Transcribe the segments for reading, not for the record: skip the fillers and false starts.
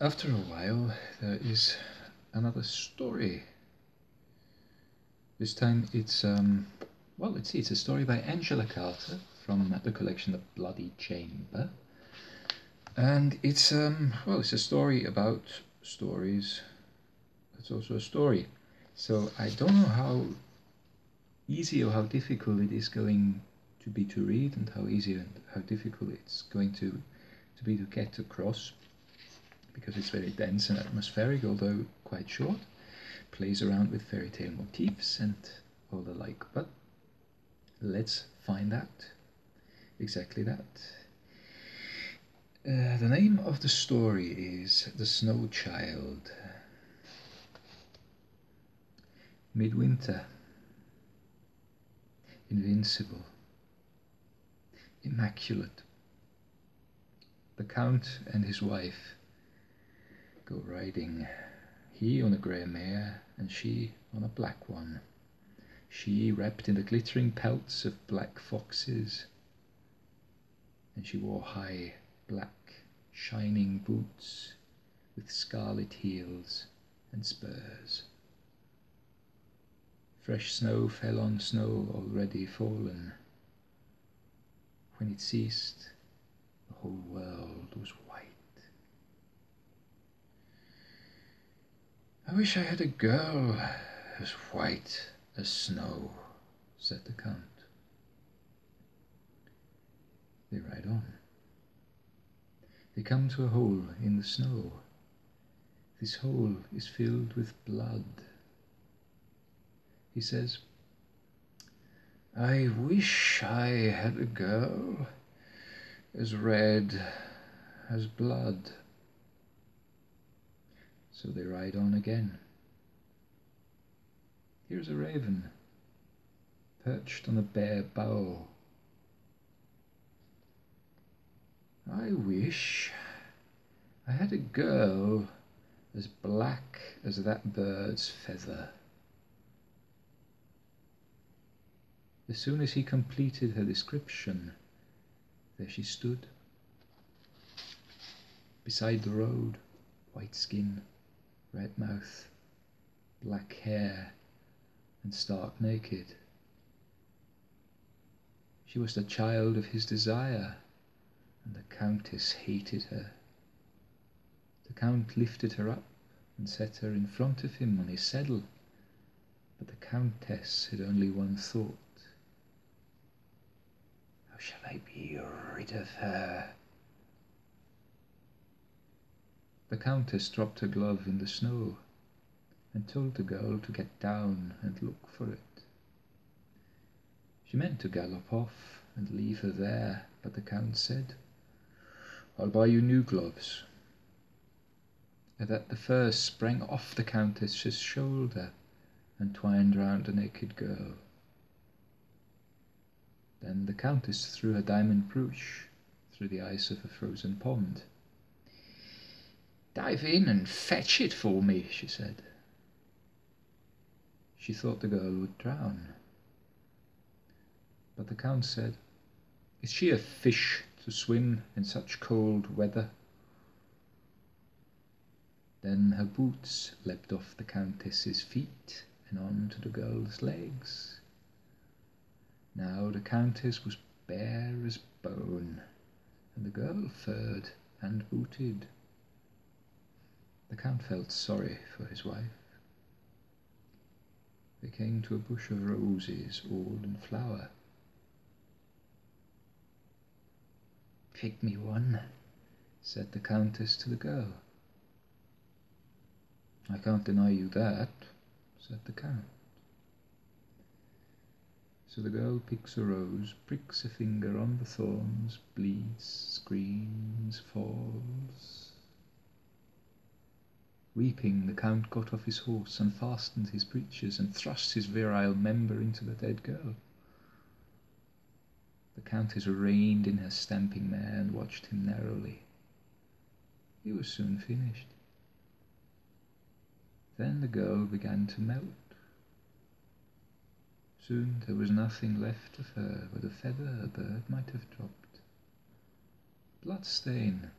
After a while, there is another story. This time it's well, let's see, it's a story by Angela Carter from the collection The Bloody Chamber. And it's well, it's a story about stories. It's also a story. So I don't know how easy or how difficult it is going to be to read, and how easy and how difficult it's going to be to get across, because it's very dense and atmospheric, although quite short. Plays around with fairy tale motifs and all the like, but let's find out exactly that. The name of the story is The Snow Child. Midwinter, invincible, immaculate. The Count and his wife go riding, he on a grey mare and she on a black one, she wrapped in the glittering pelts of black foxes, and she wore high black shining boots with scarlet heels and spurs. Fresh snow fell on snow already fallen. When it ceased, the whole world was white. I wish I had a girl as white as snow, said the Count. They ride on. They come to a hole in the snow. This hole is filled with blood. He says, I wish I had a girl as red as blood. So they ride on again. Here's a raven, perched on a bare bough. I wish I had a girl as black as that bird's feather. As soon as he completed her description, there she stood, beside the road, white skin, red mouth, black hair, and stark naked. She was the child of his desire, and the Countess hated her. The Count lifted her up and set her in front of him on his saddle, but the Countess had only one thought. How shall I be rid of her? The Countess dropped her glove in the snow and told the girl to get down and look for it. She meant to gallop off and leave her there, but the Count said, I'll buy you new gloves. At that the fur sprang off the Countess's shoulder and twined round the naked girl. Then the Countess threw her diamond brooch through the ice of a frozen pond. Dive in and fetch it for me, she said. She thought the girl would drown. But the Count said, Is she a fish to swim in such cold weather? Then her boots leapt off the Countess's feet and on to the girl's legs. Now the Countess was bare as bone, and the girl furred and booted. The Count felt sorry for his wife. They came to a bush of roses, all in flower. Pick me one, said the Countess to the girl. I can't deny you that, said the Count. So the girl picks a rose, pricks a finger on the thorns, bleeds, screams, falls. Weeping, the Count got off his horse, unfastened his breeches, and thrust his virile member into the dead girl. The Countess reined in her stamping mare and watched him narrowly. He was soon finished. Then the girl began to melt. Soon there was nothing left of her but a feather a bird might have dropped. Bloodstain,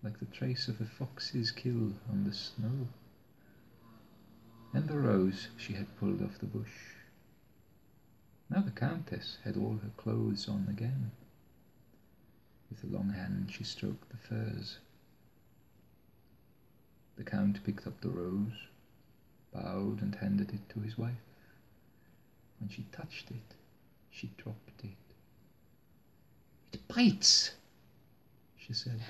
like the trace of a fox's kill on the snow. And the rose she had pulled off the bush. Now the Countess had all her clothes on again. With a long hand she stroked the furs. The Count picked up the rose, bowed and handed it to his wife. When she touched it, she dropped it. "It bites," she said.